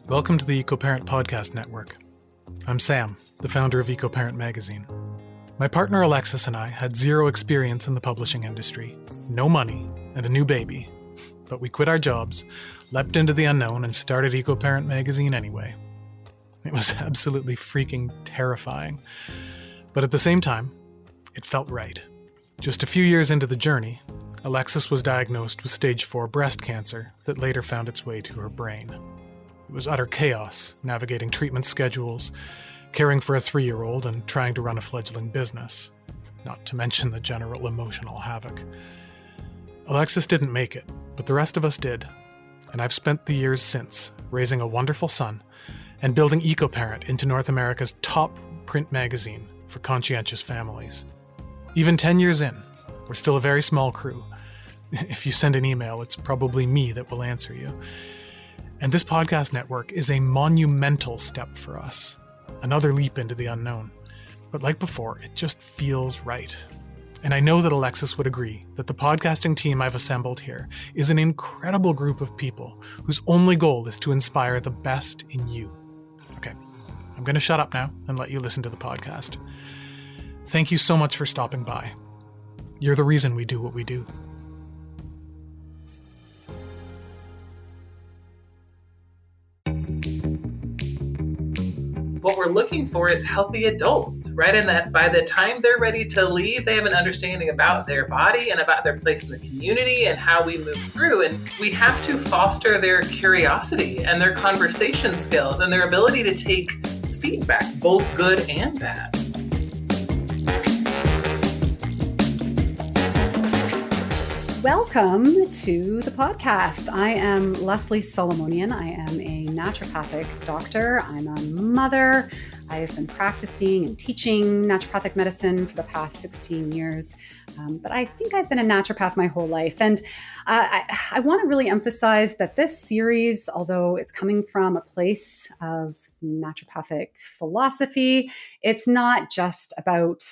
Welcome to the EcoParent Podcast Network. I'm Sam, the founder of EcoParent magazine. My partner Alexis and I had zero experience in the publishing industry, no money, and a new baby. But we quit our jobs, leapt into the unknown, and started EcoParent magazine anyway. It was absolutely freaking terrifying. But at the same time, it felt right. Just a few years into the journey, Alexis was diagnosed with stage 4 breast cancer that later found its way to her brain. It was utter chaos, navigating treatment schedules, caring for a 3-year-old, and trying to run a fledgling business, not to mention the general emotional havoc. Alexis didn't make it, but the rest of us did, and I've spent the years since raising a wonderful son and building EcoParent into North America's top print magazine for conscientious families. Even 10 years in, we're still a very small crew. If you send an email, it's probably me that will answer you. And this podcast network is a monumental step for us, another leap into the unknown. But like before, it just feels right. And I know that Alexis would agree that the podcasting team I've assembled here is an incredible group of people whose only goal is to inspire the best in you. Okay, I'm going to shut up now and let you listen to the podcast. Thank you so much for stopping by. You're the reason we do what we do. What we're looking for is healthy adults, right? And that by the time they're ready to leave, they have an understanding about their body and about their place in the community and how we move through. And we have to foster their curiosity and their conversation skills and their ability to take feedback, both good and bad. Welcome to the podcast. I am Leslie Solomonian. I am a naturopathic doctor. I'm a mother. I have been practicing and teaching naturopathic medicine for the past 16 years. But I think I've been a naturopath my whole life. And I want to really emphasize that this series, although it's coming from a place of naturopathic philosophy, it's not just about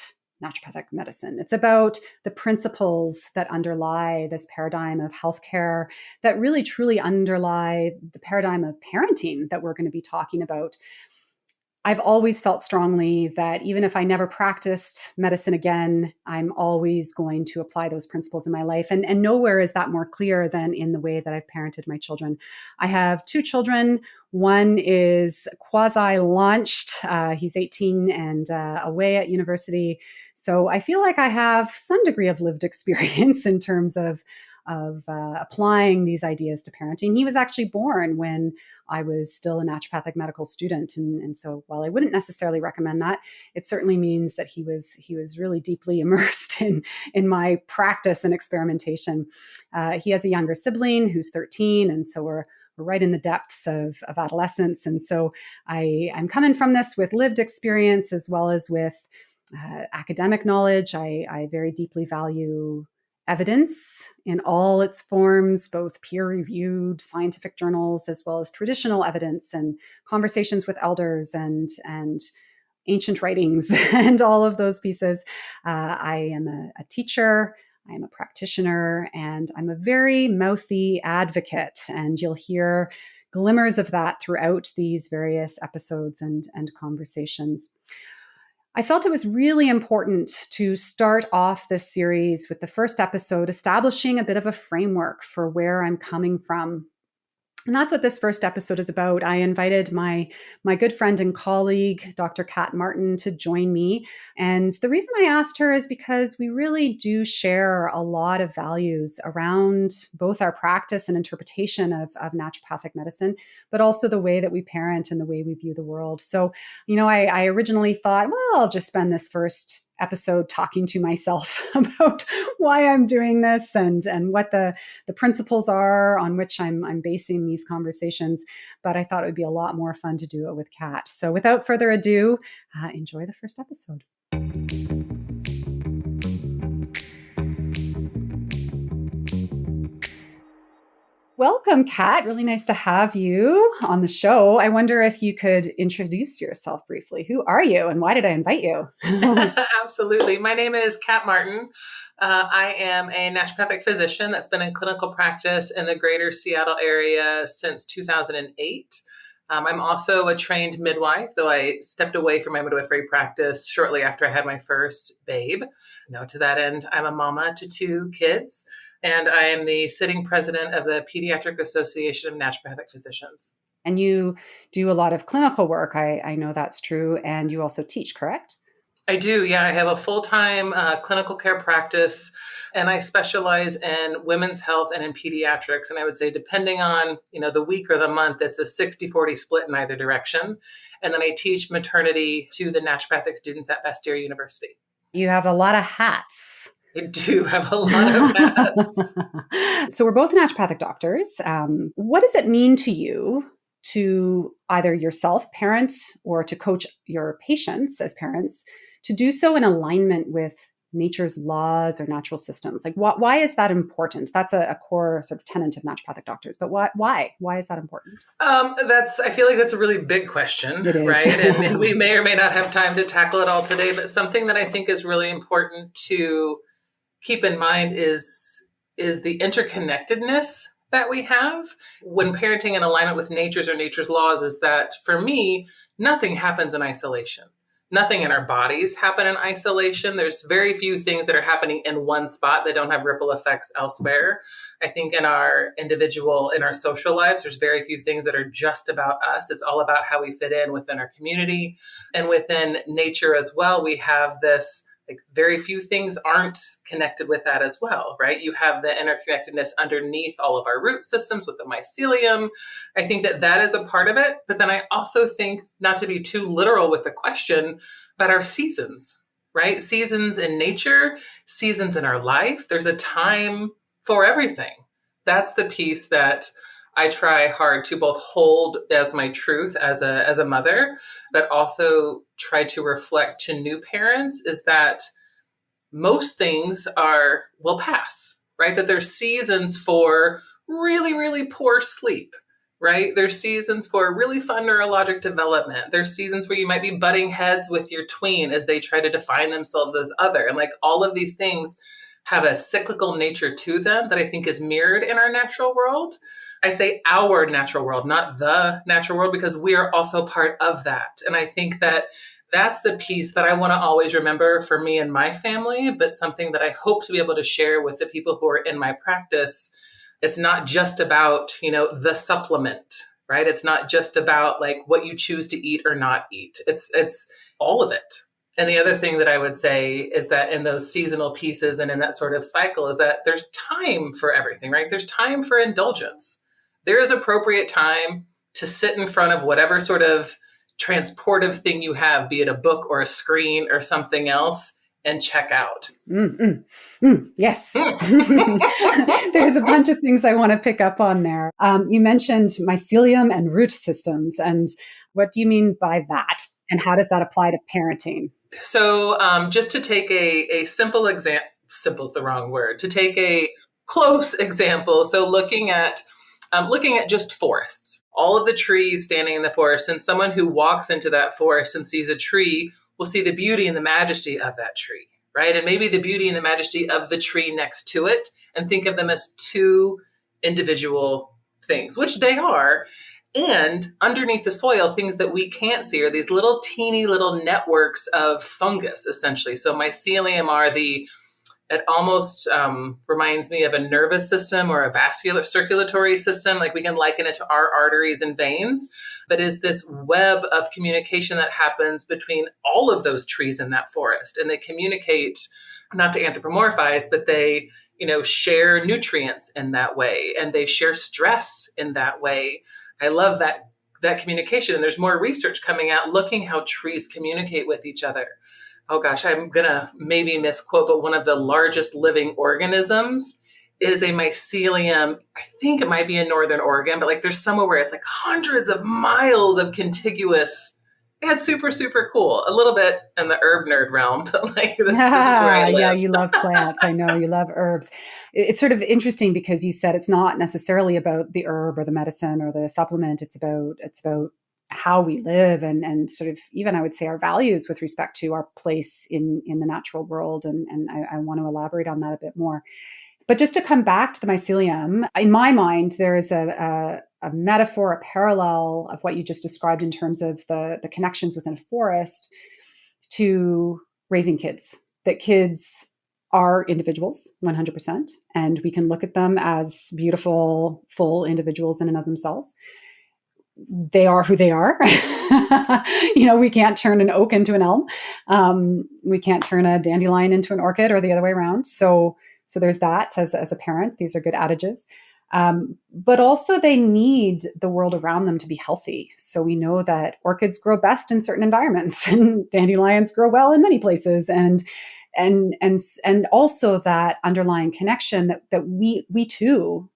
naturopathic medicine. It's about the principles that underlie this paradigm of healthcare, that really truly underlie the paradigm of parenting that we're going to be talking about. I've always felt strongly that even if I never practiced medicine again, I'm always going to apply those principles in my life. And nowhere is that more clear than in the way that I've parented my children. I have 2 children. One is quasi-launched. He's 18 and away at university. So I feel like I have some degree of lived experience in terms of applying these ideas to parenting. He was actually born when I was still a naturopathic medical student. And so while I wouldn't necessarily recommend that, it certainly means that he was really deeply immersed in my practice and experimentation. He has a younger sibling who's 13. And so we're right in the depths of adolescence. And so I'm coming from this with lived experience as well as with academic knowledge. I very deeply value evidence in all its forms, both peer-reviewed scientific journals, as well as traditional evidence and conversations with elders and ancient writings and all of those pieces. I am a teacher, I am a practitioner, and I'm a very mouthy advocate. And you'll hear glimmers of that throughout these various episodes and conversations. I felt it was really important to start off this series with the first episode establishing a bit of a framework for where I'm coming from. And that's what this first episode is about. I invited my good friend and colleague, Dr. Kat Martin, to join me. And the reason I asked her is because we really do share a lot of values around both our practice and interpretation of naturopathic medicine, but also the way that we parent and the way we view the world. So, I originally thought, well, I'll just spend this first episode talking to myself about why I'm doing this and what the principles are on which I'm basing these conversations. But I thought it would be a lot more fun to do it with Kat. So without further ado, enjoy the first episode. Welcome, Kat. Really nice to have you on the show. I wonder if you could introduce yourself briefly. Who are you and why did I invite you? Absolutely. My name is Kat Martin. I am a naturopathic physician that's been in clinical practice in the greater Seattle area since 2008. I'm also a trained midwife, though I stepped away from my midwifery practice shortly after I had my first babe. To that end, I'm a mama to 2 kids, and I am the sitting president of the Pediatric Association of Naturopathic Physicians. And you do a lot of clinical work. I know that's true. And you also teach, correct? I do. Yeah. I have a full-time clinical care practice, and I specialize in women's health and in pediatrics. And I would say, depending on, the week or the month, it's a 60-40 split in either direction. And then I teach maternity to the naturopathic students at Bastyr University. You have a lot of hats. I do have a lot of hats. So we're both naturopathic doctors. What does it mean to you to either yourself parent or to coach your patients as parents to do so in alignment with nature's laws or natural systems? Like, why is that important? That's a core sort of tenet of naturopathic doctors. But why is that important? I feel like that's a really big question, It is. right? And we may or may not have time to tackle it all today. But something that I think is really important to keep in mind is the interconnectedness that we have when parenting in alignment with nature's laws. Is that, for me, nothing happens in isolation. Nothing in our bodies happen in isolation. There's very few things that are happening in one spot that don't have ripple effects elsewhere. I think in our social lives, there's very few things that are just about us. It's all about how we fit in within our community, and within nature as well. We have this, very few things aren't connected with that as well, right? You have the interconnectedness underneath all of our root systems with the mycelium. I think that is a part of it. But then I also think, not to be too literal with the question, but our seasons, right? Seasons in nature, seasons in our life. There's a time for everything. That's the piece that I try hard to both hold as my truth as a mother, but also try to reflect to new parents, is that most things will pass, right? That there's seasons for really, really poor sleep, right? There's seasons for really fun neurologic development. There's seasons where you might be butting heads with your tween as they try to define themselves as other. And all of these things have a cyclical nature to them that I think is mirrored in our natural world. I say our natural world, not the natural world, because we are also part of that. And I think that that's the piece that I want to always remember for me and my family, but something that I hope to be able to share with the people who are in my practice. It's not just about, the supplement, right? It's not just about what you choose to eat or not eat. It's all of it. And the other thing that I would say is that in those seasonal pieces and in that sort of cycle is that there's time for everything, right? There's time for indulgence. There is appropriate time to sit in front of whatever sort of transportive thing you have, be it a book or a screen or something else, and check out. Yes. There's a bunch of things I want to pick up on there. You mentioned mycelium and root systems. And what do you mean by that? And how does that apply to parenting? So just to take a simple example, simple is the wrong word, to take a close example. So looking at just forests, all of the trees standing in the forest, and someone who walks into that forest and sees a tree will see the beauty and the majesty of that tree, right? And maybe the beauty and the majesty of the tree next to it, and think of them as two individual things, which they are. And underneath the soil, things that we can't see are these little teeny little networks of fungus, essentially. So mycelium are it almost reminds me of a nervous system or a vascular circulatory system. We can liken it to our arteries and veins, but is this web of communication that happens between all of those trees in that forest. And they communicate, not to anthropomorphize, but they, share nutrients in that way, and they share stress in that way. I love that communication. And there's more research coming out looking how trees communicate with each other. Oh gosh, I'm going to maybe misquote, but one of the largest living organisms is a mycelium. I think it might be in Northern Oregon, but there's somewhere where it's hundreds of miles of contiguous. Yeah, it's super, super cool. A little bit in the herb nerd realm, but this is where I live. Yeah, you love plants. I know you love herbs. It's sort of interesting because you said it's not necessarily about the herb or the medicine or the supplement. It's about how we live and sort of even I would say our values with respect to our place in the natural world. And I want to elaborate on that a bit more. But just to come back to the mycelium, in my mind, there is a metaphor, a parallel of what you just described in terms of the connections within a forest to raising kids, that kids are individuals 100%, and we can look at them as beautiful, full individuals in and of themselves. They are who they are. We can't turn an oak into an elm. We can't turn a dandelion into an orchid or the other way around. So there's that as a parent. These are good adages. But also they need the world around them to be healthy. So we know that orchids grow best in certain environments and dandelions grow well in many places. And also that underlying connection that we too,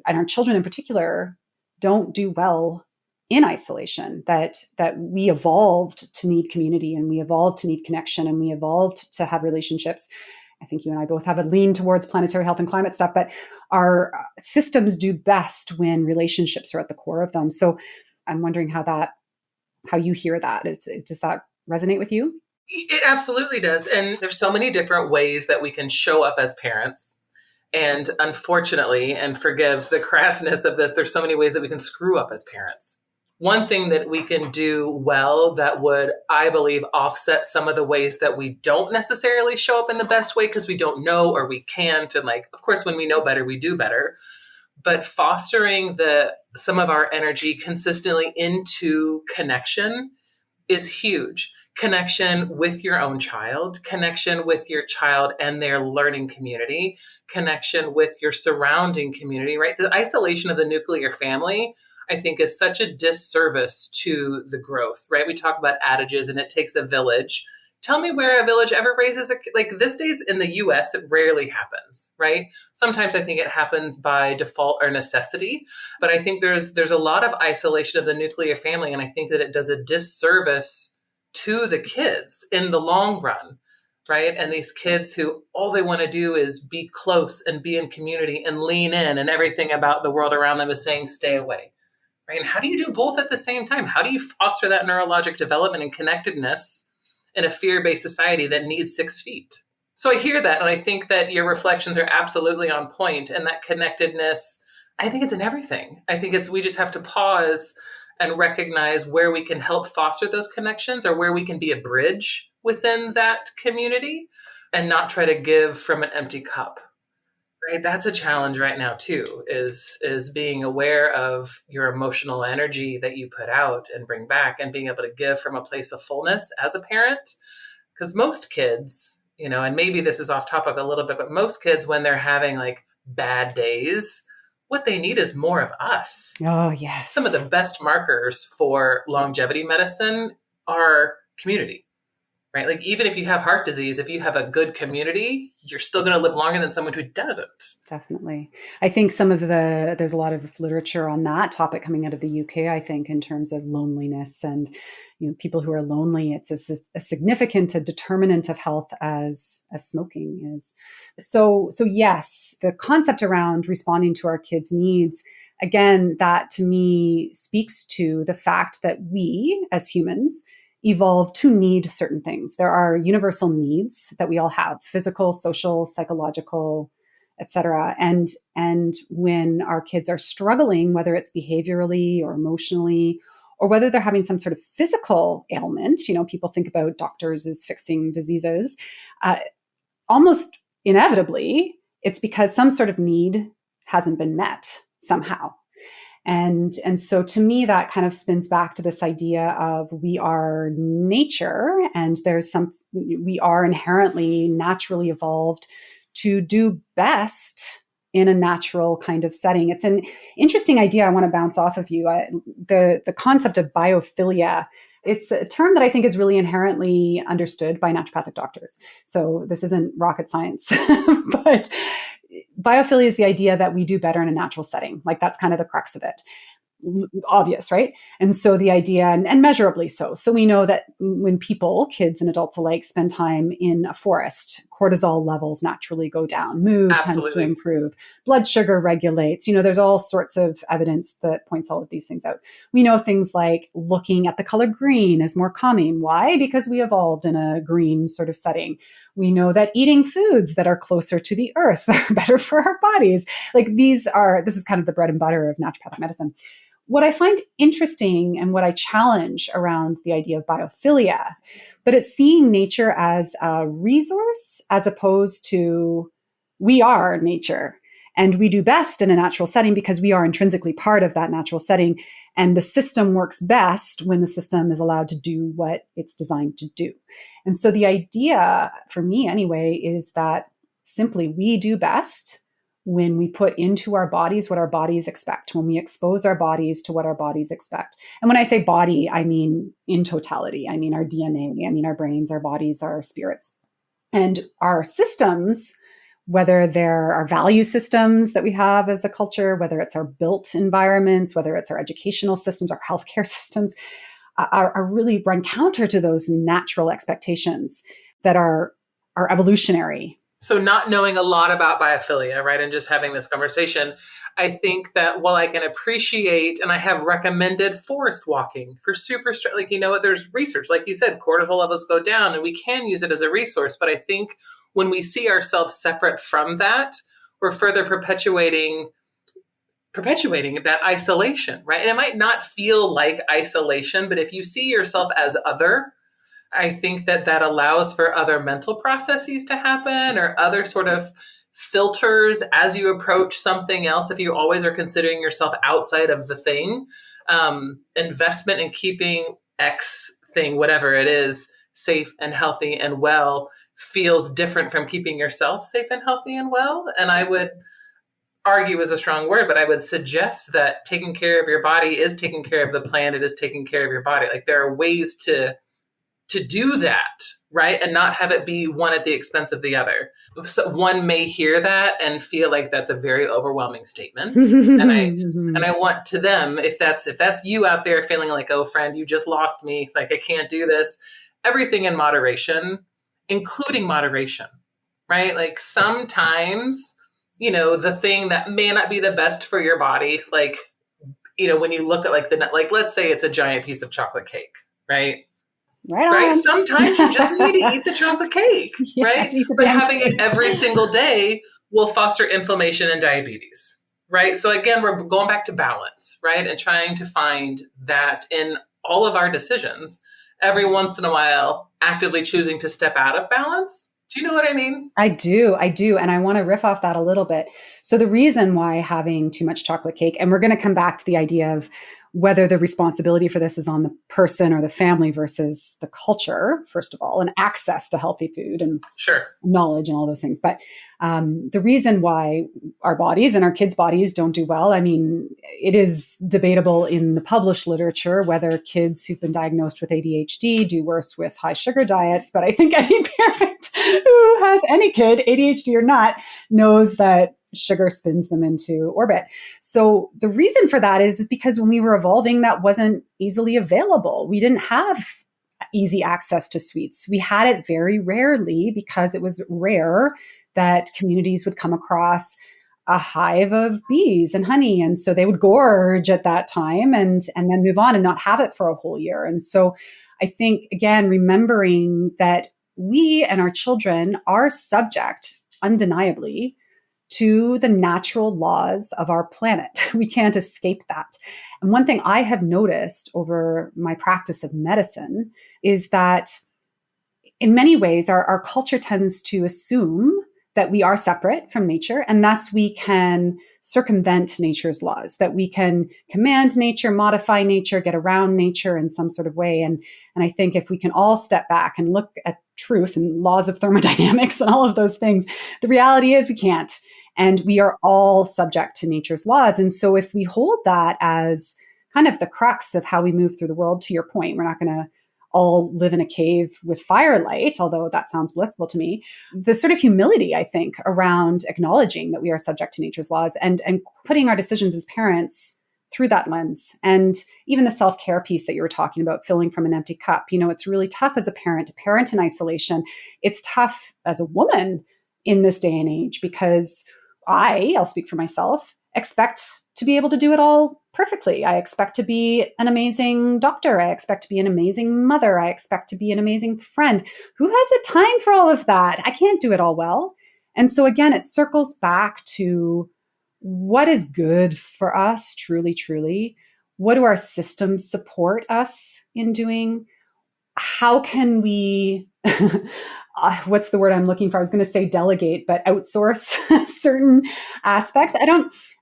and our children in particular, don't do well in isolation, that we evolved to need community, and we evolved to need connection, and we evolved to have relationships. I think you and I both have a lean towards planetary health and climate stuff, but our systems do best when relationships are at the core of them. So I'm wondering how you hear that. Does that resonate with you? It absolutely does. And there's so many different ways that we can show up as parents. And unfortunately, and forgive the crassness of this, there's so many ways that we can screw up as parents. One thing that we can do well that would, I believe, offset some of the ways that we don't necessarily show up in the best way because we don't know or we can't. And of course, when we know better, we do better. But fostering some of our energy consistently into connection is huge. Connection with your own child, connection with your child and their learning community, connection with your surrounding community, right? The isolation of the nuclear family, I think, is such a disservice to the growth, right? We talk about adages and it takes a village. Tell me where a village ever raises this days in the US, it rarely happens, right? Sometimes I think it happens by default or necessity, but I think there's a lot of isolation of the nuclear family. And I think that it does a disservice to the kids in the long run, right? And these kids who all they want to do is be close and be in community and lean in, and everything about the world around them is saying, stay away, right? And how do you do both at the same time? How do you foster that neurologic development and connectedness in a fear-based society that needs 6 feet? So I hear that, and I think that your reflections are absolutely on point, and that connectedness, I think it's in everything. I think we just have to pause and recognize where we can help foster those connections or where we can be a bridge within that community and not try to give from an empty cup, right? That's a challenge right now too, is being aware of your emotional energy that you put out and bring back, and being able to give from a place of fullness as a parent. Because most kids, and maybe this is off topic a little bit, but most kids, when they're having bad days, what they need is more of us. Oh, yes. Some of the best markers for longevity medicine are community, right? Even if you have heart disease, if you have a good community, you're still going to live longer than someone who doesn't. Definitely. I think there's a lot of literature on that topic coming out of the UK, I think, in terms of loneliness and, people who are lonely. It's a significant determinant of health as smoking is. So yes, the concept around responding to our kids' needs, again, that to me speaks to the fact that we as humans evolved to need certain things. There are universal needs that we all have: physical, social, psychological, etc. And when our kids are struggling, whether it's behaviorally or emotionally, or whether they're having some sort of physical ailment, people think about doctors as fixing diseases, almost inevitably, it's because some sort of need hasn't been met somehow. And so to me, that kind of spins back to this idea of we are nature, and we are inherently naturally evolved to do best in a natural kind of setting. It's an interesting idea. I want to bounce off of you. The concept of biophilia, it's a term that I think is really inherently understood by naturopathic doctors. So this isn't rocket science, but biophilia is the idea that we do better in a natural setting. That's kind of the crux of it. Obvious, right? And so the idea, and measurably so. So we know that when people, kids and adults alike, spend time in a forest, cortisol levels naturally go down. Mood tends to Absolutely. improve. Blood sugar regulates. There's all sorts of evidence that points all of these things out. We know things like looking at the color green is more calming. Why? Because we evolved in a green sort of setting. We know that eating foods that are closer to the earth are better for our bodies. This is kind of the bread and butter of naturopathic medicine. What I find interesting and what I challenge around the idea of biophilia, but it's seeing nature as a resource as opposed to we are nature and we do best in a natural setting because we are intrinsically part of that natural setting. And the system works best when the system is allowed to do what it's designed to do. And so the idea for me anyway is that simply we do best when we put into our bodies what our bodies expect, when we expose our bodies to what our bodies expect. And when I say body, I mean in totality. I mean our DNA, I mean our brains, our bodies, our spirits. And our systems, whether they're our value systems that we have as a culture, whether it's our built environments, whether it's our educational systems, our healthcare systems, are really run counter to those natural expectations that are evolutionary. So not knowing a lot about biophilia, right, and just having this conversation, I think that while I can appreciate, and I have recommended forest walking for super stress, there's research, like you said, cortisol levels go down and we can use it as a resource. But I think when we see ourselves separate from that, we're further perpetuating that isolation, right? And it might not feel like isolation, but if you see yourself as other, I think that allows for other mental processes to happen or other sort of filters as you approach something else. If you always are considering yourself outside of the thing, investment in keeping X thing, whatever it is, safe and healthy and well feels different from keeping yourself safe and healthy and well. And I would argue is a strong word, but I would suggest that taking care of your body is taking care of the planet, is taking care of your body. Like there are ways to do that, right? And not have it be one at the expense of the other. So one may hear that and feel like that's a very overwhelming statement. and I want to them, if that's you out there feeling like, oh friend, you just lost me, like I can't do this, everything in moderation, including moderation, right? Like sometimes, the thing that may not be the best for your body, like, when you look at let's say it's a giant piece of chocolate cake, right? Right. Sometimes you just need to eat the chocolate cake, right? But having it every single day will foster inflammation and diabetes, right? So again, we're going back to balance, right? And trying to find that in all of our decisions, every once in a while, actively choosing to step out of balance. Do you know what I mean? I do. And I want to riff off that a little bit. So the reason why having too much chocolate cake, and we're going to come back to the idea of whether the responsibility for this is on the person or the family versus the culture, first of all, and access to healthy food and knowledge and all those things. But the reason why our bodies and our kids' bodies don't do well, I mean, it is debatable in the published literature whether kids who've been diagnosed with ADHD do worse with high sugar diets. But I think any parent who has any kid, ADHD or not, knows that sugar spins them into orbit. So the reason for that is because when we were evolving, that wasn't easily available. We didn't have easy access to sweets. We had it very rarely because it was rare that communities would come across a hive of bees and honey. And so they would gorge at that time and then move on and not have it for a whole year. And so I think, again, remembering that we and our children are subject, undeniably, to the natural laws of our planet. We can't escape that. And one thing I have noticed over my practice of medicine is that in many ways, our culture tends to assume that we are separate from nature, and thus we can circumvent nature's laws, that we can command nature, modify nature, get around nature in some sort of way. And I think if we can all step back and look at truth and laws of thermodynamics and all of those things, the reality is we can't. And we are all subject to nature's laws. And so if we hold that as kind of the crux of how we move through the world, to your point, we're not going to all live in a cave with firelight, although that sounds blissful to me. The sort of humility, I think, around acknowledging that we are subject to nature's laws and putting our decisions as parents through that lens. And even the self-care piece that you were talking about, filling from an empty cup, it's really tough as a parent to parent in isolation. It's tough as a woman in this day and age because I'll speak for myself, expect to be able to do it all perfectly. I expect to be an amazing doctor. I expect to be an amazing mother. I expect to be an amazing friend. Who has the time for all of that? I can't do it all well. And so again, it circles back to what is good for us, truly, truly. What do our systems support us in doing? How can we, what's the word I'm looking for? I was going to say delegate, but outsource certain aspects.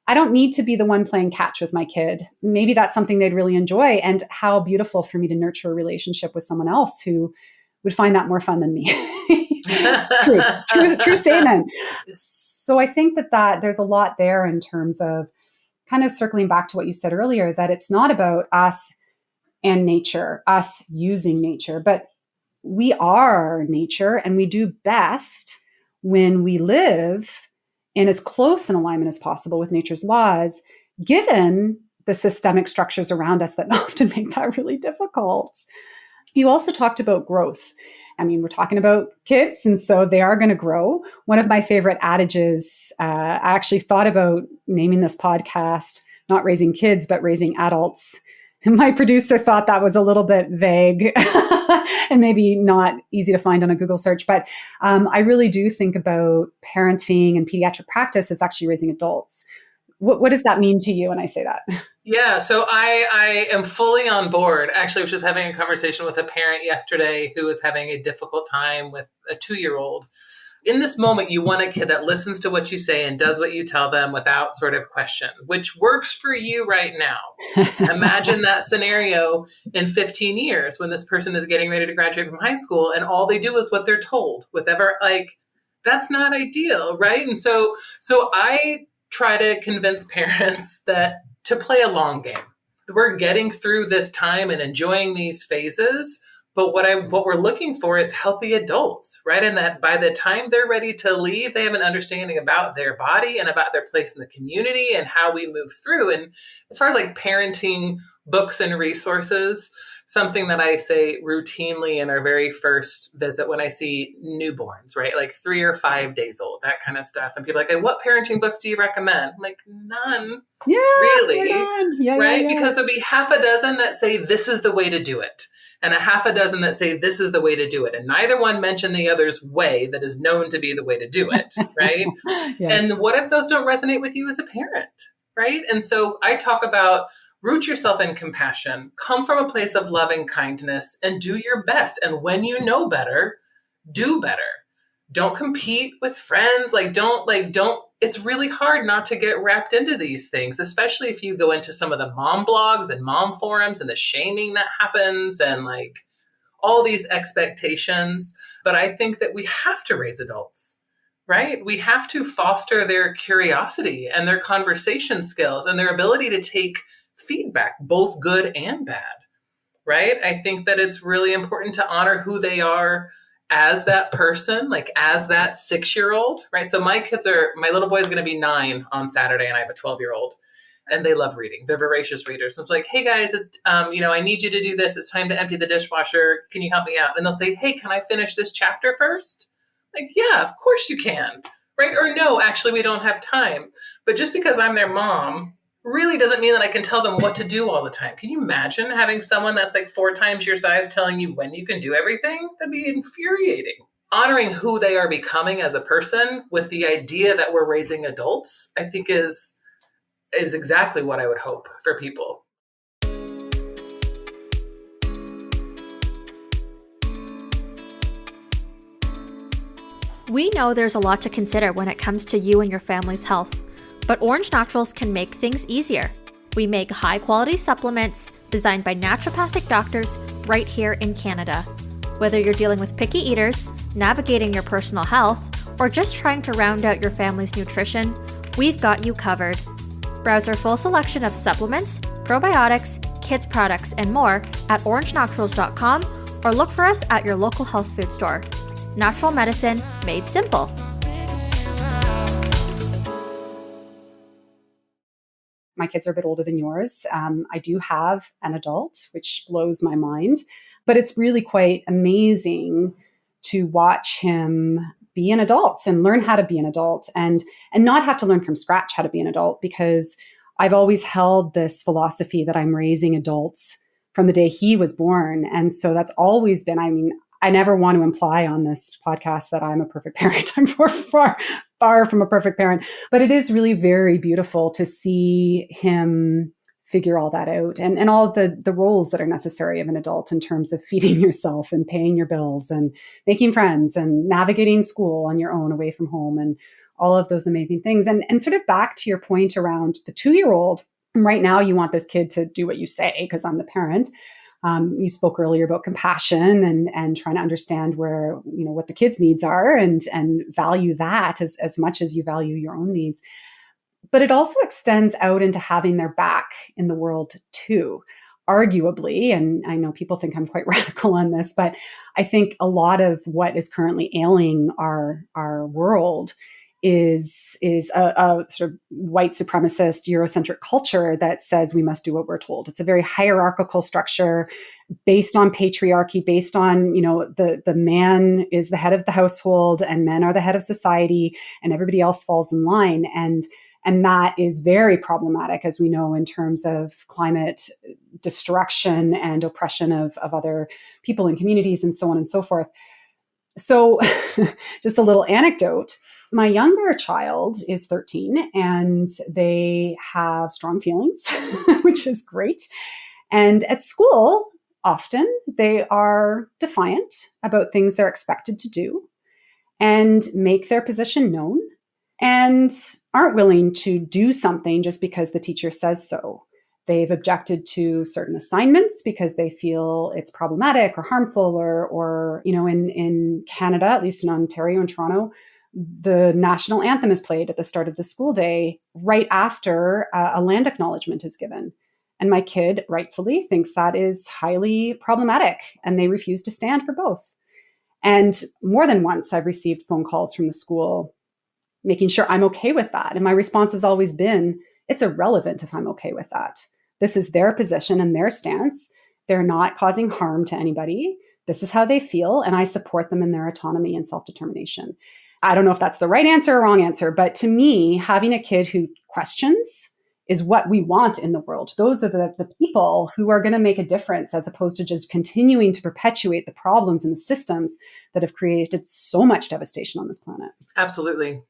I don't need to be the one playing catch with my kid. Maybe that's something they'd really enjoy. And how beautiful for me to nurture a relationship with someone else who would find that more fun than me. True statement. So I think that there's a lot there in terms of kind of circling back to what you said earlier, that it's not about us and nature, us using nature, but we are nature, and we do best when we live in as close an alignment as possible with nature's laws, given the systemic structures around us that often make that really difficult. You also talked about growth. I mean, we're talking about kids, and so they are going to grow. One of my favorite adages, I actually thought about naming this podcast, not raising kids, but raising adults. My producer thought that was a little bit vague and maybe not easy to find on a Google search. But I really do think about parenting and pediatric practice as actually raising adults. What does that mean to you when I say that? Yeah, so I am fully on board. Actually, I was just having a conversation with a parent yesterday who was having a difficult time with a 2-year-old. In this moment, you want a kid that listens to what you say and does what you tell them without sort of question, which works for you right now. Imagine that scenario in 15 years when this person is getting ready to graduate from high school and all they do is what they're told with ever, that's not ideal, right? And so I try to convince parents that to play a long game. We're getting through this time and enjoying these phases. But what we're looking for is healthy adults, right? And that by the time they're ready to leave, they have an understanding about their body and about their place in the community and how we move through. And as far as parenting books and resources, something that I say routinely in our very first visit when I see newborns, right? 3 or 5 days old, that kind of stuff. And people are like, what parenting books do you recommend? I'm like, none. Yeah, really. Yeah, right? Yeah. Because there'll be half a dozen that say, this is the way to do it. And a half a dozen that say, this is the way to do it. And neither one mention the other's way that is known to be the way to do it, right? Yes. And what if those don't resonate with you as a parent, right? And so I talk about root yourself in compassion, come from a place of loving kindness, and do your best. And when you know better, do better. Don't compete with friends. Don't, it's really hard not to get wrapped into these things, especially if you go into some of the mom blogs and mom forums and the shaming that happens and all these expectations. But I think that we have to raise adults, right? We have to foster their curiosity and their conversation skills and their ability to take feedback, both good and bad, right? I think that it's really important to honor who they are as that person, as that 6-year-old, right? So my little boy is going to be 9 on Saturday and I have a 12-year-old and they love reading. They're voracious readers. So it's like, hey guys, it's, I need you to do this. It's time to empty the dishwasher. Can you help me out? And they'll say, hey, can I finish this chapter first? Yeah, of course you can, right? Or no, actually we don't have time. But just because I'm their mom really doesn't mean that I can tell them what to do all the time. Can you imagine having someone that's 4 times your size telling you when you can do everything? That'd be infuriating. Honoring who they are becoming as a person with the idea that we're raising adults, I think is exactly what I would hope for people. We know there's a lot to consider when it comes to you and your family's health. But Orange Naturals can make things easier. We make high-quality supplements designed by naturopathic doctors right here in Canada. Whether you're dealing with picky eaters, navigating your personal health, or just trying to round out your family's nutrition, we've got you covered. Browse our full selection of supplements, probiotics, kids products, and more at orangenaturals.com or look for us at your local health food store. Natural medicine made simple. my kids are a bit older than yours. I do have an adult, which blows my mind, but it's really quite amazing to watch him be an adult and learn how to be an adult and not have to learn from scratch how to be an adult, because I've always held this philosophy that I'm raising adults from the day he was born. And so that's always been, I mean, I never want to imply on this podcast that I'm a perfect parent. I'm far from a perfect parent, but it is really very beautiful to see him figure all that out and all of the roles that are necessary of an adult in terms of feeding yourself and paying your bills and making friends and navigating school on your own away from home and all of those amazing things. And sort of back to your point around the 2-year-old, right now you want this kid to do what you say, because I'm the parent. You spoke earlier about compassion and trying to understand where, what the kids' needs are and value that as much as you value your own needs. But it also extends out into having their back in the world too, arguably. And I know people think I'm quite radical on this, but I think a lot of what is currently ailing our world is a sort of white supremacist Eurocentric culture that says we must do what we're told. It's a very hierarchical structure based on patriarchy, based on, the man is the head of the household and men are the head of society and everybody else falls in line. And that is very problematic, as we know, in terms of climate destruction and oppression of other people and communities and so on and so forth. So just a little anecdote. My younger child is 13 and they have strong feelings, which is great. And at school, often they are defiant about things they're expected to do and make their position known and aren't willing to do something just because the teacher says so. They've objected to certain assignments because they feel it's problematic or harmful or in Canada, at least in Ontario and Toronto, the national anthem is played at the start of the school day right after a land acknowledgement is given. And my kid rightfully thinks that is highly problematic and they refuse to stand for both. And more than once, I've received phone calls from the school making sure I'm okay with that. And my response has always been, it's irrelevant if I'm okay with that. This is their position and their stance. They're not causing harm to anybody. This is how they feel, and I support them in their autonomy and self-determination. I don't know if that's the right answer or wrong answer, but to me, having a kid who questions is what we want in the world. Those are the people who are going to make a difference, as opposed to just continuing to perpetuate the problems and the systems that have created so much devastation on this planet. Absolutely.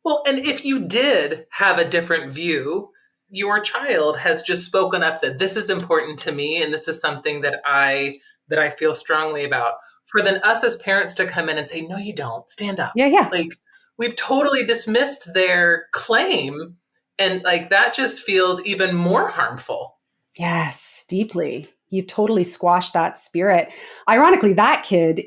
Well, and if you did have a different view, your child has just spoken up that this is important to me and this is something that I feel strongly about. For then us as parents to come in and say, no, you don't, stand up. Yeah. Like, we've totally dismissed their claim. And like, that just feels even more harmful. Yes, deeply. You've totally squashed that spirit. Ironically, that kid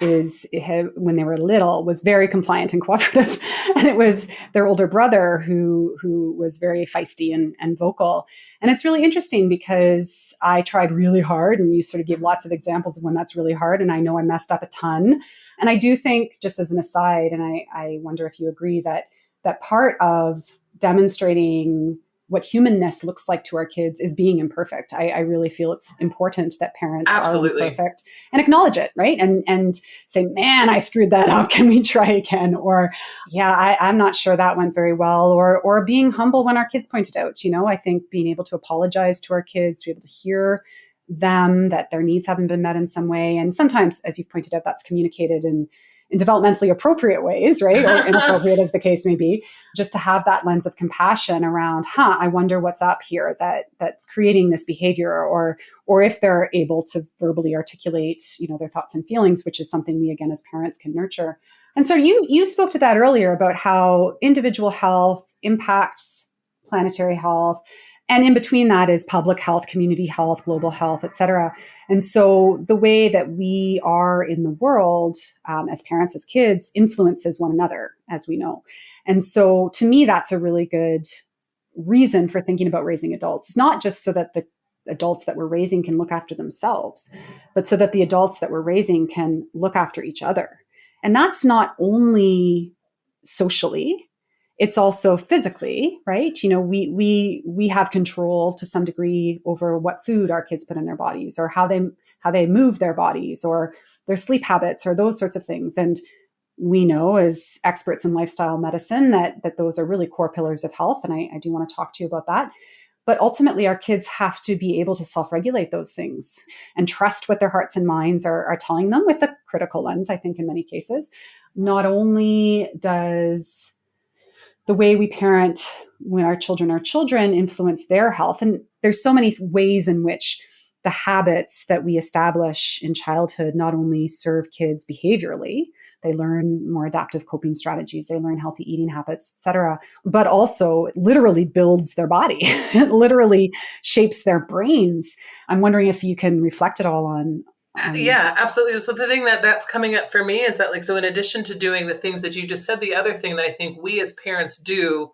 when they were little, was very compliant and cooperative. And it was their older brother who was very feisty and vocal. And it's really interesting because I tried really hard, and you sort of gave lots of examples of when that's really hard. And I know I messed up a ton. And I do think, just as an aside, and I wonder if you agree, that part of demonstrating what humanness looks like to our kids is being imperfect. I really feel it's important that parents Absolutely. are imperfect and acknowledge it, right? And say, man, I screwed that up. Can we try again? Or, yeah, I'm not sure that went very well. Or being humble when our kids point it out. I think being able to apologize to our kids, to be able to hear them, that their needs haven't been met in some way. And sometimes, as you've pointed out, that's communicated in developmentally appropriate ways, right? Or inappropriate as the case may be, just to have that lens of compassion around, I wonder what's up here that's creating this behavior, or if they're able to verbally articulate, their thoughts and feelings, which is something we, again, as parents can nurture. And so you spoke to that earlier about how individual health impacts planetary health. And in between that is public health, community health, global health, et cetera. And so the way that we are in the world, as parents, as kids, influences one another, as we know. And so to me, that's a really good reason for thinking about raising adults. It's not just so that the adults that we're raising can look after themselves, but so that the adults that we're raising can look after each other. And that's not only socially, it's also physically, right? We have control to some degree over what food our kids put in their bodies, or how they move their bodies, or their sleep habits, or those sorts of things. And we know as experts in lifestyle medicine that those are really core pillars of health. And I do want to talk to you about that. But ultimately, our kids have to be able to self-regulate those things and trust what their hearts and minds are telling them, with a critical lens, I think, in many cases. Not only does the way we parent when our children are children influence their health, and there's so many ways in which the habits that we establish in childhood not only serve kids behaviorally, they learn more adaptive coping strategies, they learn healthy eating habits, et cetera, but also it literally builds their body. It literally shapes their brains. I'm wondering if you can reflect it all on. Yeah, absolutely. So the thing that's coming up for me is that, like, so in addition to doing the things that you just said, the other thing that I think we as parents do,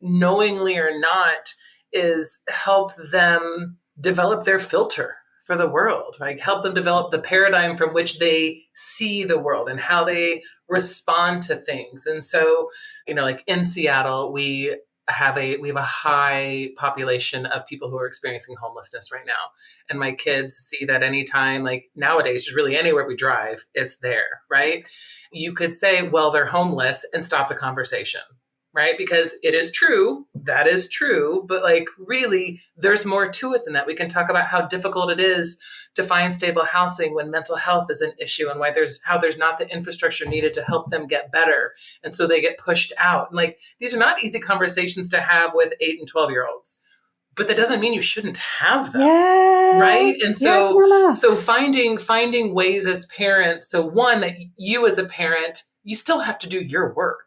knowingly or not, is help them develop their filter for the world, like help them develop the paradigm from which they see the world and how they respond to things. And so, like in Seattle, we have a high population of people who are experiencing homelessness right now. And my kids see that anytime, like nowadays, just really anywhere we drive, it's there, right? You could say, well, they're homeless, and stop the conversation, right? Because it is true, that is true, but like really there's more to it than that. We can talk about how difficult it is to find stable housing when mental health is an issue, and how there's not the infrastructure needed to help them get better. And so they get pushed out. And like, these are not easy conversations to have with 8 and 12-year-olds, but that doesn't mean you shouldn't have them. Yes, right? And so, yes, so finding ways as parents. So one, that you as a parent, you still have to do your work.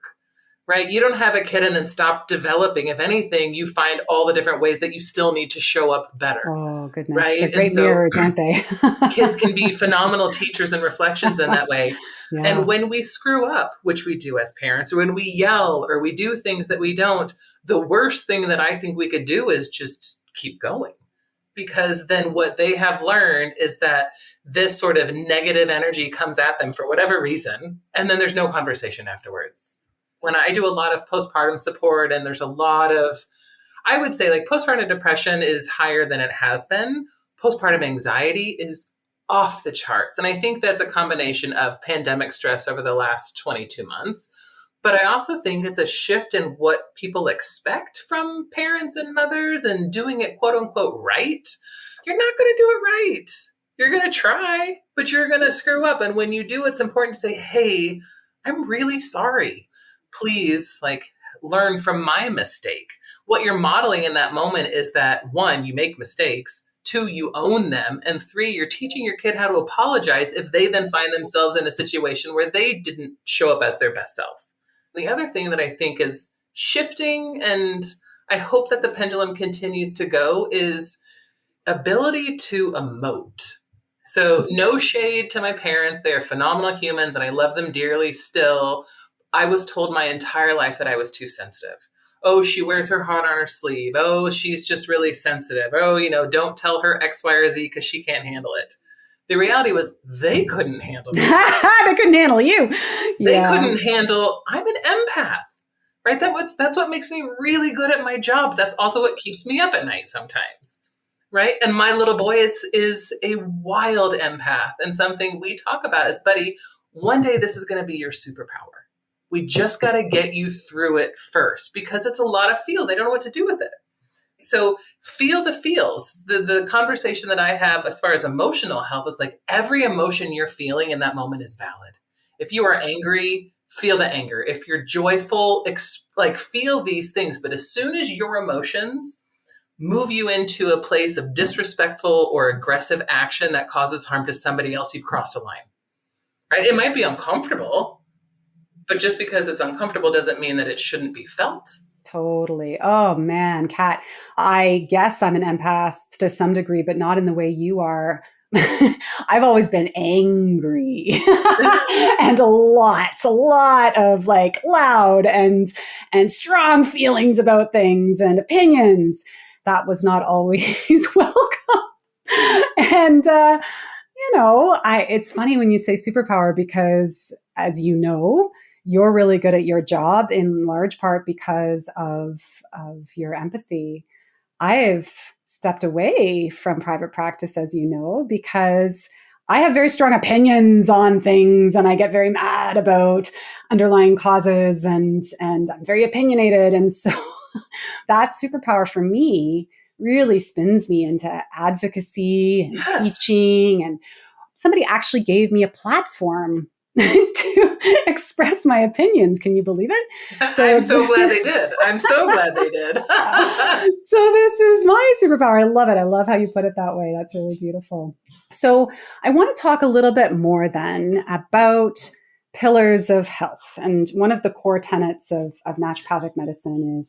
Right? You don't have a kid and then stop developing. If anything, you find all the different ways that you still need to show up better. Oh, goodness. Right? They're great mirrors, aren't they? Kids can be phenomenal teachers and reflections in that way. Yeah. And when we screw up, which we do as parents, or when we yell or we do things that we don't, the worst thing that I think we could do is just keep going. Because then what they have learned is that this sort of negative energy comes at them for whatever reason, and then there's no conversation afterwards. When I do a lot of postpartum support, and there's a lot of, I would say, like, postpartum depression is higher than it has been. Postpartum anxiety is off the charts. And I think that's a combination of pandemic stress over the last 22 months. But I also think it's a shift in what people expect from parents and mothers, and doing it, quote unquote, right. You're not going to do it right. You're going to try, but you're going to screw up. And when you do, it's important to say, hey, I'm really sorry. Please, like, learn from my mistake. What you're modeling in that moment is that, 1, you make mistakes, 2, you own them, and 3, you're teaching your kid how to apologize if they then find themselves in a situation where they didn't show up as their best self. The other thing that I think is shifting, and I hope that the pendulum continues to go, is ability to emote. So no shade to my parents. They are phenomenal humans, and I love them dearly still. I was told my entire life that I was too sensitive. Oh, she wears her heart on her sleeve. Oh, she's just really sensitive. Oh, don't tell her X, Y, or Z because she can't handle it. The reality was they couldn't handle me. They couldn't handle you. They couldn't handle, I'm an empath, right? That's what makes me really good at my job. That's also what keeps me up at night sometimes, right? And my little boy is a wild empath. And something we talk about is, buddy, one day this is going to be your superpower. We just got to get you through it first, because it's a lot of feels. They don't know what to do with it. So feel the feels. The conversation that I have as far as emotional health is like, every emotion you're feeling in that moment is valid. If you are angry, feel the anger. If you're joyful, feel these things. But as soon as your emotions move you into a place of disrespectful or aggressive action that causes harm to somebody else, you've crossed a line, right? It might be uncomfortable, but just because it's uncomfortable doesn't mean that it shouldn't be felt. Totally. Oh man, Kat, I guess I'm an empath to some degree, but not in the way you are. I've always been angry and a lot of like loud and strong feelings about things and opinions. That was not always welcome. And, it's funny when you say superpower, because as you know, you're really good at your job in large part because of your empathy. I've stepped away from private practice, as you know, because I have very strong opinions on things and I get very mad about underlying causes and I'm very opinionated. And so that superpower for me really spins me into advocacy and teaching. And somebody actually gave me a platform to express my opinions. Can you believe it? I'm so glad they did. I'm so glad they did. So this is my superpower. I love it. I love how you put it that way. That's really beautiful. So I want to talk a little bit more then about pillars of health. And one of the core tenets of naturopathic medicine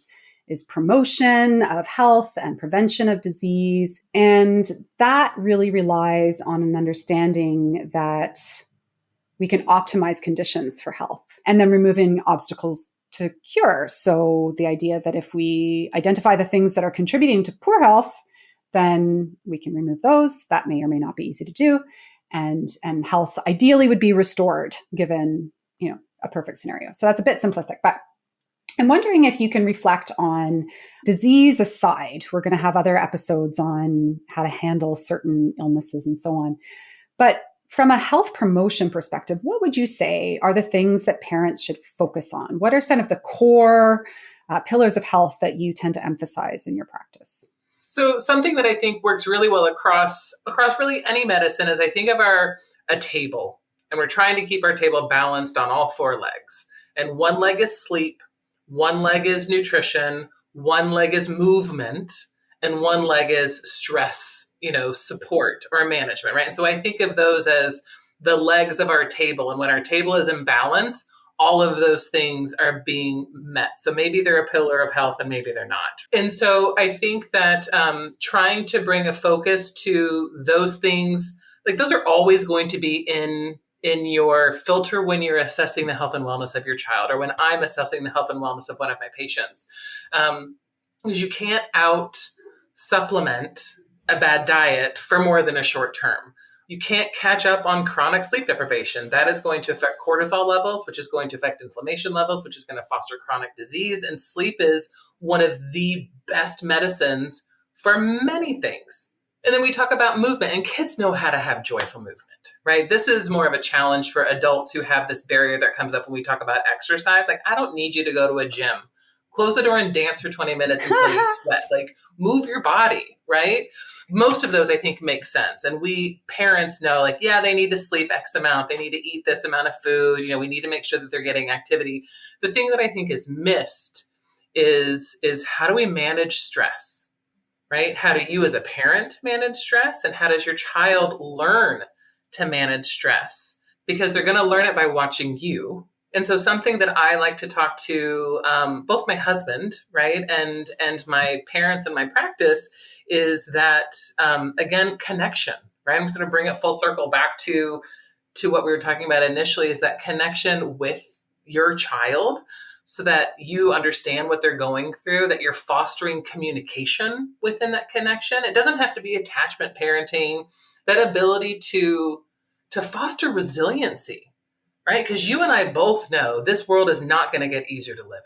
is promotion of health and prevention of disease. And that really relies on an understanding that we can optimize conditions for health and then removing obstacles to cure. So the idea that if we identify the things that are contributing to poor health, then we can remove those. That may or may not be easy to do. And health ideally would be restored given, a perfect scenario. So that's a bit simplistic, but I'm wondering if you can reflect on disease aside. We're going to have other episodes on how to handle certain illnesses and so on. But from a health promotion perspective, what would you say are the things that parents should focus on? What are some of the core pillars of health that you tend to emphasize in your practice? So something that I think works really well across really any medicine is I think of a table, and we're trying to keep our table balanced on all four legs. And one leg is sleep, one leg is nutrition, one leg is movement, and one leg is stress, support or management, right? And so I think of those as the legs of our table. And when our table is in balance, all of those things are being met. So maybe they're a pillar of health and maybe they're not. And so I think that trying to bring a focus to those things, like those are always going to be in your filter when you're assessing the health and wellness of your child, or when I'm assessing the health and wellness of one of my patients. Because you can't out supplement a bad diet for more than a short term. You can't catch up on chronic sleep deprivation. That is going to affect cortisol levels, which is going to affect inflammation levels, which is going to foster chronic disease. And sleep is one of the best medicines for many things. And then we talk about movement, and kids know how to have joyful movement, right? This is more of a challenge for adults who have this barrier that comes up when we talk about exercise. Like, I don't need you to go to a gym. Close the door and dance for 20 minutes until you sweat. Like, move your body, right? Most of those, I think, make sense. And we parents know, like, yeah, they need to sleep X amount. They need to eat this amount of food. We need to make sure that they're getting activity. The thing that I think is missed is how do we manage stress, right? How do you as a parent manage stress? And how does your child learn to manage stress? Because they're going to learn it by watching you. And so something that I like to talk to both my husband, right, and my parents in my practice is that, again, connection, right? I'm just going to bring it full circle back to what we were talking about initially, is that connection with your child so that you understand what they're going through, that you're fostering communication within that connection. It doesn't have to be attachment parenting, that ability to foster resiliency. Right? Because you and I both know this world is not going to get easier to live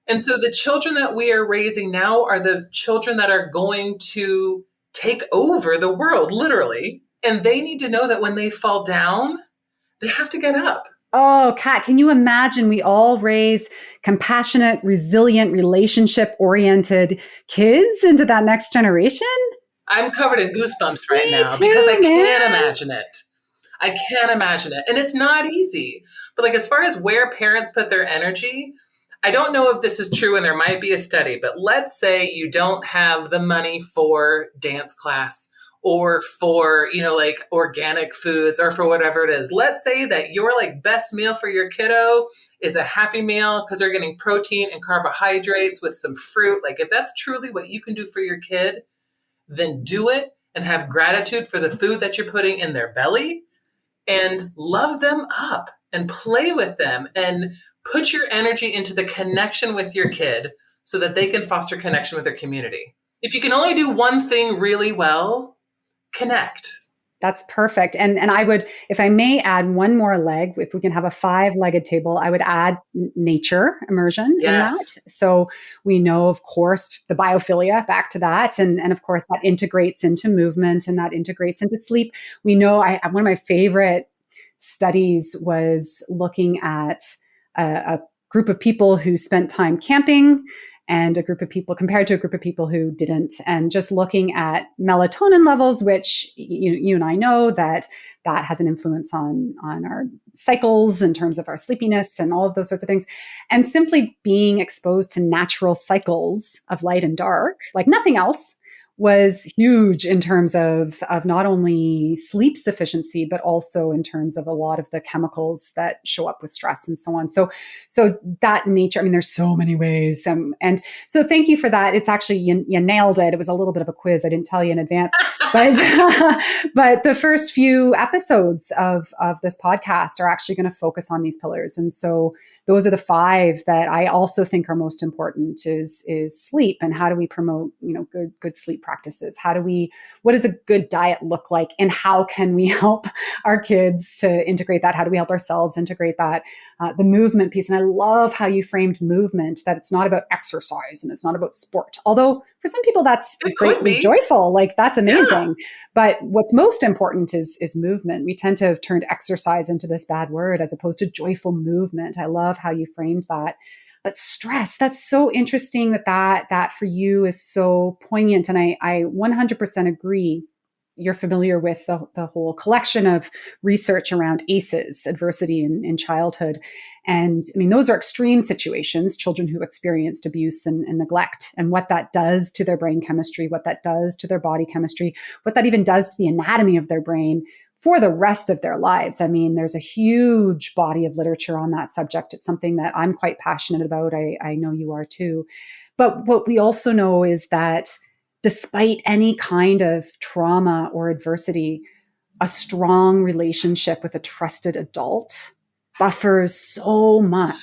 in. And so the children that we are raising now are the children that are going to take over the world, literally. And they need to know that when they fall down, they have to get up. Oh, Kat, can you imagine we all raise compassionate, resilient, relationship-oriented kids into that next generation? I'm covered in goosebumps right now because I can't imagine it. I can't imagine it. And it's not easy. But like, as far as where parents put their energy, I don't know if this is true, and there might be a study, but let's say you don't have the money for dance class or for, like organic foods or for whatever it is. Let's say that your like best meal for your kiddo is a Happy Meal because they're getting protein and carbohydrates with some fruit. Like, if that's truly what you can do for your kid, then do it and have gratitude for the food that you're putting in their belly. And love them up and play with them and put your energy into the connection with your kid so that they can foster connection with their community. If you can only do one thing really well, connect. That's perfect. And I would, if I may add one more leg, if we can have a 5-legged table, I would add nature immersion in Yes. that. So we know, of course, the biophilia, back to that. And of course, that integrates into movement and that integrates into sleep. We know one of my favorite studies was looking at a group of people who spent time camping and a group of people compared to a group of people who didn't, and just looking at melatonin levels, which you and I know that has an influence on our cycles in terms of our sleepiness and all of those sorts of things. And simply being exposed to natural cycles of light and dark, like nothing else, was huge in terms of not only sleep sufficiency, but also in terms of a lot of the chemicals that show up with stress and so on. So that nature, I mean, there's so many ways. And so thank you for that. It's actually, you nailed it. It was a little bit of a quiz. I didn't tell you in advance, but the first few episodes of this podcast are actually going to focus on these pillars. And so those are the 5 that I also think are most important is sleep, and how do we promote, good sleep practices? What does a good diet look like, and how can we help our kids to integrate that? How do we help ourselves integrate that? The movement piece. And I love how you framed movement, that it's not about exercise and it's not about sport. Although for some people that's greatly joyful, like that's amazing. Yeah. But what's most important is movement. We tend to have turned exercise into this bad word as opposed to joyful movement. I love how you framed that. But stress, that's so interesting that for you is so poignant. And I 100% agree. You're familiar with the whole collection of research around ACEs, adversity in childhood. And I mean, those are extreme situations, children who experienced abuse and neglect, and what that does to their brain chemistry, what that does to their body chemistry, what that even does to the anatomy of their brain for the rest of their lives. I mean, there's a huge body of literature on that subject. It's something that I'm quite passionate about. I know you are too. But what we also know is that despite any kind of trauma or adversity, a strong relationship with a trusted adult buffers so much.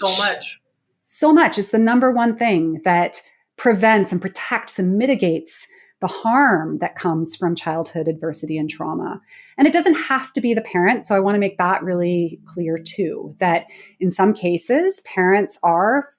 So much. It's the number one thing that prevents and protects and mitigates the harm that comes from childhood adversity and trauma. And it doesn't have to be the parent. So I want to make that really clear too, that in some cases,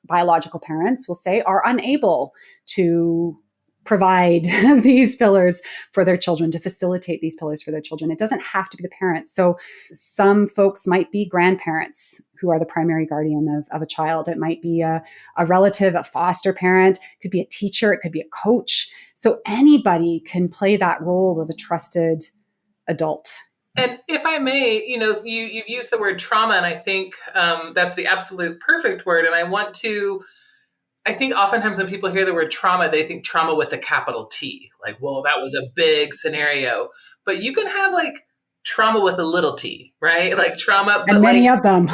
biological parents will say, are unable to provide these pillars for their children, to facilitate these pillars for their children. It doesn't have to be the parents. So some folks might be grandparents who are the primary guardian of a child. It might be a relative, a foster parent, it could be a teacher, it could be a coach. So anybody can play that role of a trusted adult. And if I may, you've used the word trauma, and I think that's the absolute perfect word. And I think oftentimes when people hear the word trauma, they think trauma with a capital T. Like, well, that was a big scenario. But you can have trauma with a little t, right? Like trauma. And many of them.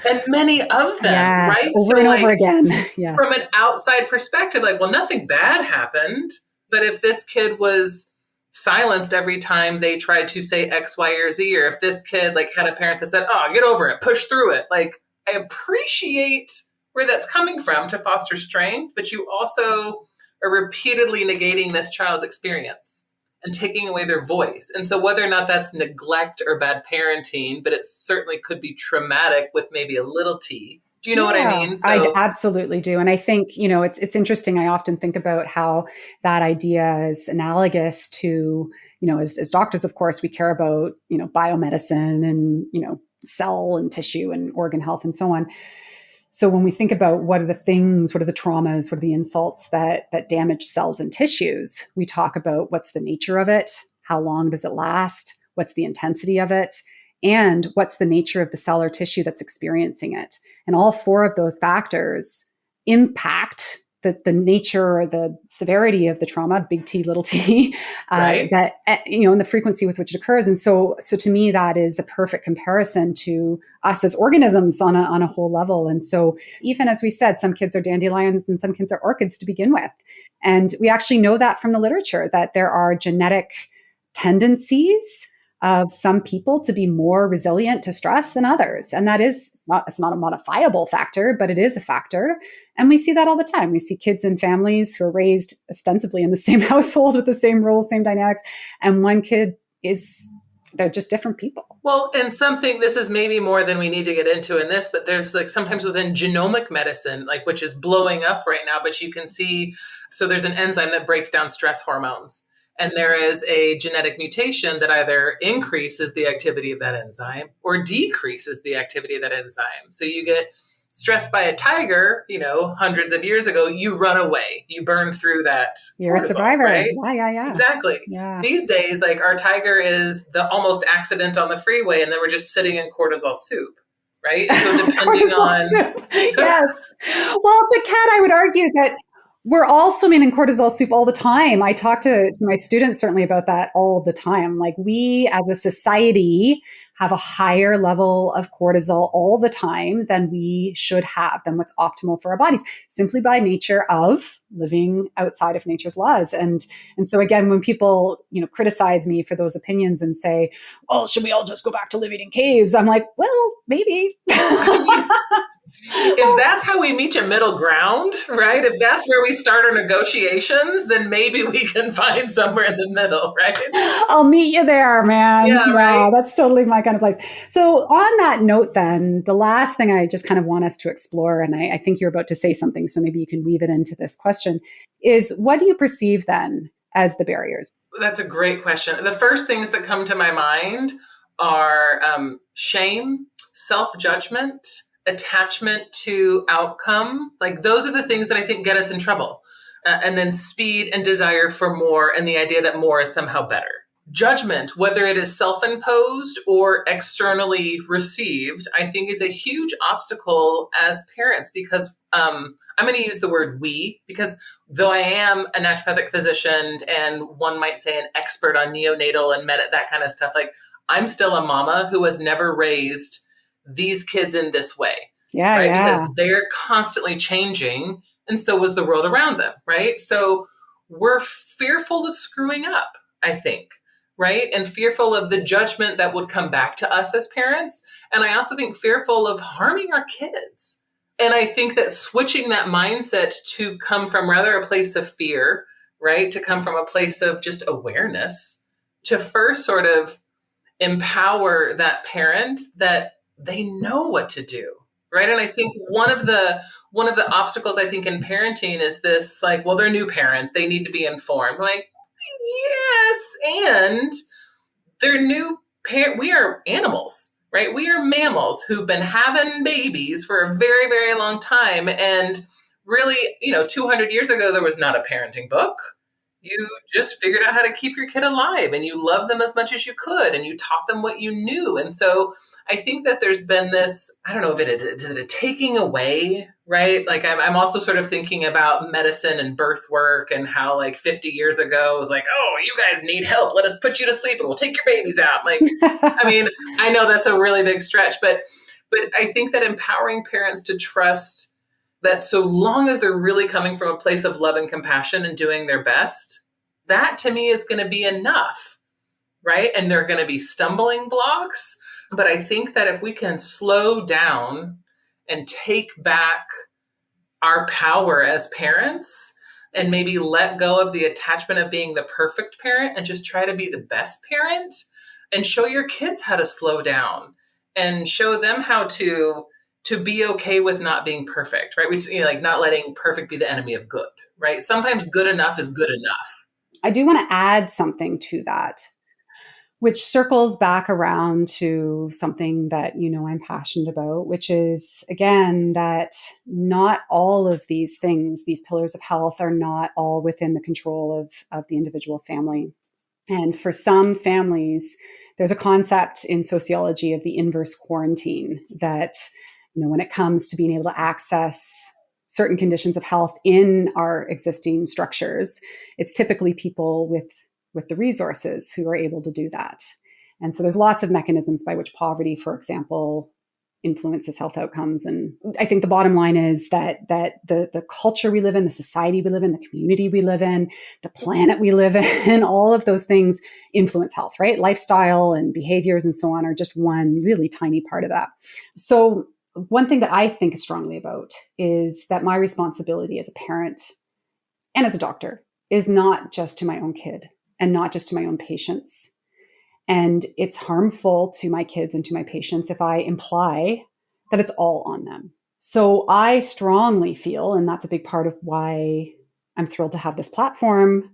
And many of them, yes, right? Over and over again. Yes. From an outside perspective, nothing bad happened. But if this kid was silenced every time they tried to say X, Y, or Z, or if this kid had a parent that said, oh, get over it, push through it. I appreciate where that's coming from to foster strength, but you also are repeatedly negating this child's experience and taking away their voice. And so whether or not that's neglect or bad parenting, but it certainly could be traumatic with maybe a little t. Do you know what I mean? So, I absolutely do. And I think, it's interesting. I often think about how that idea is analogous to, as doctors, of course, we care about, biomedicine and, cell and tissue and organ health and so on. So when we think about what are the traumas, what are the insults that damage cells and tissues, we talk about what's the nature of it, how long does it last, what's the intensity of it, and what's the nature of the cell or tissue that's experiencing it. And all 4 of those factors impact the nature or the severity of the trauma, big T, little t, right. That, and the frequency with which it occurs. And so to me, that is a perfect comparison to us as organisms on a whole level. And so even as we said, some kids are dandelions and some kids are orchids to begin with. And we actually know that from the literature, that there are genetic tendencies of some people to be more resilient to stress than others. And that it's not a modifiable factor, but it is a factor. And we see that all the time. We see kids in families who are raised ostensibly in the same household with the same rules, same dynamics. And one kid is they're just different people. Well, and something, this is maybe more than we need to get into in this, but there's like sometimes within genomic medicine, like which is blowing up right now, but you can see, so there's an enzyme that breaks down stress hormones. And there is a genetic mutation that either increases the activity of that enzyme or decreases the activity of that enzyme. So you get stressed by a tiger, hundreds of years ago, you run away, you burn through that. You're cortisol, a survivor. Right? Yeah. Exactly. Yeah. These days, like our tiger is the almost accident on the freeway, and then we're just sitting in cortisol soup, right? So depending on soup. Yes. Well, the cat, I would argue that we're all swimming in cortisol soup all the time. I talk to my students certainly about that all the time. Like we as a society have a higher level of cortisol all the time than we should have, than what's optimal for our bodies, simply by nature of living outside of nature's laws. And so again, when people, criticize me for those opinions and say, well, should we all just go back to living in caves? I'm like, well, maybe. If that's how we meet a middle ground, right? If that's where we start our negotiations, then maybe we can find somewhere in the middle, right? I'll meet you there, man. Yeah, right. That's totally my kind of place. So on that note, then, the last thing I just kind of want us to explore, and I think you're about to say something, so maybe you can weave it into this question, is what do you perceive then as the barriers? That's a great question. The first things that come to my mind are shame, self-judgment, attachment to outcome. Like those are the things that I think get us in trouble. And then speed and desire for more, and the idea that more is somehow better. Judgment, whether it is self-imposed or externally received, I think is a huge obstacle as parents, because I'm going to use the word we, because though I am a naturopathic physician and one might say an expert on neonatal and that kind of stuff, like I'm still a mama who has never raised these kids in this way, right? Because they're constantly changing, and so was the world around them, right? So we're fearful of screwing up, I think, right? And fearful of the judgment that would come back to us as parents. And I also think fearful of harming our kids. And I think that switching that mindset to come from rather a place of fear, right? To come from a place of just awareness, to first sort of empower that parent that they know what to do, right? And I think one of the obstacles I think in parenting is this, like, well, they're new parents, they need to be informed. Like, yes, and they're new parent. We are animals, right? We are mammals who've been having babies for a very, very long time. And really, 200 years ago, there was not a parenting book. You just figured out how to keep your kid alive, and you loved them as much as you could, and you taught them what you knew. And so I think that there's been this, I don't know if is it a taking away, right? Like I'm also sort of thinking about medicine and birth work, and how like 50 years ago it was like, oh, you guys need help. Let us put you to sleep and we'll take your babies out. Like, I mean, I know that's a really big stretch, but I think that empowering parents to trust that so long as they're really coming from a place of love and compassion and doing their best, that to me is going to be enough, right? And there are going to be stumbling blocks. But I think that if we can slow down and take back our power as parents and maybe let go of the attachment of being the perfect parent and just try to be the best parent, and show your kids how to slow down and show them how to be okay with not being perfect, right? We like not letting perfect be the enemy of good, right? Sometimes good enough is good enough. I do want to add something to that, which circles back around to something that, I'm passionate about, which is, again, that not all of these things, these pillars of health, are not all within the control of the individual family. And for some families, there's a concept in sociology of the inverse quarantine that, when it comes to being able to access certain conditions of health in our existing structures, it's typically people with the resources who are able to do that. And so there's lots of mechanisms by which poverty, for example, influences health outcomes. And I think the bottom line is that the culture we live in, the society we live in, the community we live in, the planet we live in, all of those things influence health, right? Lifestyle and behaviors and so on are just one really tiny part of that. So one thing that I think strongly about is that my responsibility as a parent and as a doctor is not just to my own kid and not just to my own patients. And it's harmful to my kids and to my patients if I imply that it's all on them. So I strongly feel, and that's a big part of why I'm thrilled to have this platform,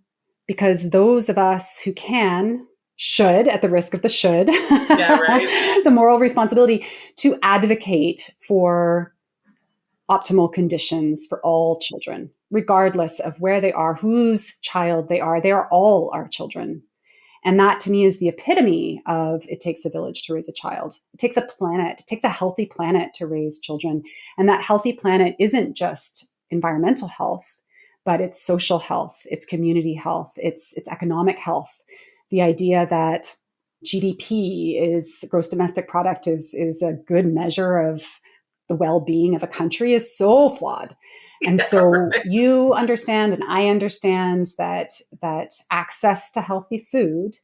because those of us who should, at the risk of the should, Yeah, right. the moral responsibility to advocate for optimal conditions for all children, regardless of where they are, whose child they are. They are all our children. And that to me is the epitome of it takes a village to raise a child. It takes a planet, it takes a healthy planet to raise children. And that healthy planet isn't just environmental health, but it's social health, it's community health, it's economic health. The idea that GDP is gross domestic product is a good measure of the well-being of a country is so flawed. And so right. you understand, and I understand that access to healthy food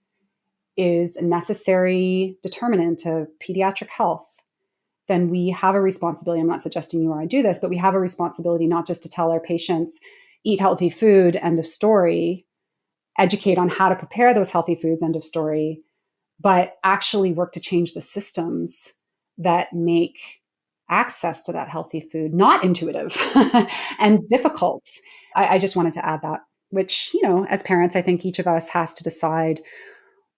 is a necessary determinant of pediatric health. Then we have a responsibility. I'm not suggesting you or I do this, but we have a responsibility not just to tell our patients, eat healthy food, end of story, educate on how to prepare those healthy foods, end of story, but actually work to change the systems that make access to that healthy food not intuitive and difficult. I just wanted to add that, which, as parents, I think each of us has to decide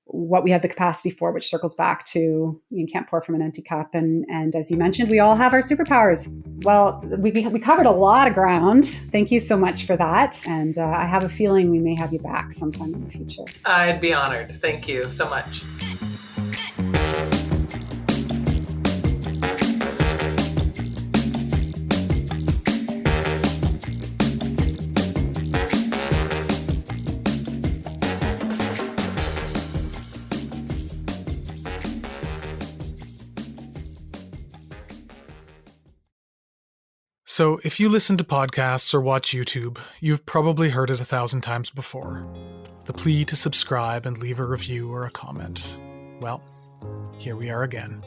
what we have the capacity for, which circles back to you can't pour from an empty cup. And as you mentioned, we all have our superpowers. Well, we covered a lot of ground. Thank you so much for that. And I have a feeling we may have you back sometime in the future. I'd be honored. Thank you so much. So, if you listen to podcasts or watch YouTube, you've probably heard it 1,000 times before. The plea to subscribe and leave a review or a comment. Well, here we are again.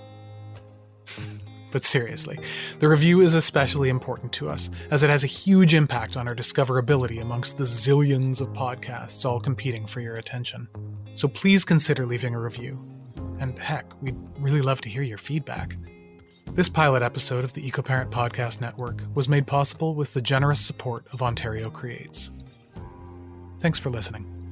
But seriously, the review is especially important to us, as it has a huge impact on our discoverability amongst the zillions of podcasts all competing for your attention. So please consider leaving a review. And heck, we'd really love to hear your feedback. This pilot episode of the EcoParent Podcast Network was made possible with the generous support of Ontario Creates. Thanks for listening.